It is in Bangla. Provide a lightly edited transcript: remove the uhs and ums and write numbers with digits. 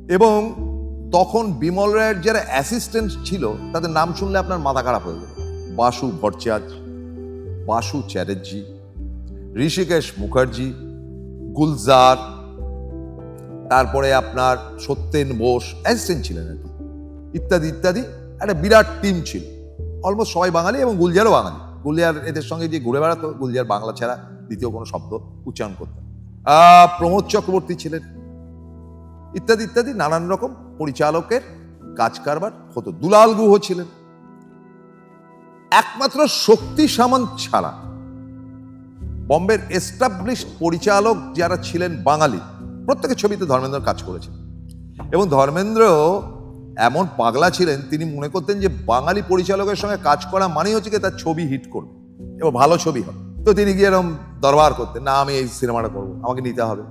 এবং তখন বিমল রায়ের যারা অ্যাসিস্ট্যান্ট ছিল তাদের নাম শুনলে আপনার মাথা খারাপ হয়ে যাবে। বাসু ভট্টাচার্য, বাসু চ্যাটার্জি, ঋষিকেশ মুখার্জি, গুলজার, তারপরে আপনার সত্যেন বোস অ্যাসিস্ট্যান্ট ছিলেন আর কি, ইত্যাদি ইত্যাদি। একটা বিরাট টিম ছিল, অলমোস্ট সবাই বাঙালি এবং গুলজারও বাঙালি। গুলজার এদের সঙ্গে যে ঘুরে বেড়াতো, গুলজার বাংলা ছাড়া দ্বিতীয় কোনো শব্দ উচ্চারণ করতেন। প্রমোদ চক্রবর্তী ছিলেন, ইত্যাদি ইত্যাদি নানান রকম পরিচালকের কাজ কারবার হতো। দুলাল গুহ ছিলেন। একমাত্র শক্তি সামন্ত ছাড়া বম্বের এস্টাবলিশড পরিচালক যারা ছিলেন বাঙালি, প্রত্যেকের ছবিতে ধর্মেন্দ্র কাজ করেছেন। এবং ধর্মেন্দ্র এমন পাগলা ছিলেন, তিনি মনে করতেন যে বাঙালি পরিচালকের সঙ্গে কাজ করা মানেই হচ্ছে কি তার ছবি হিট করবে এবং ভালো ছবি হবে। তো তিনি গিয়ে এরকম দরবার করতেন, না আমি এই সিনেমাটা করবো, আমাকে নিতে হবে।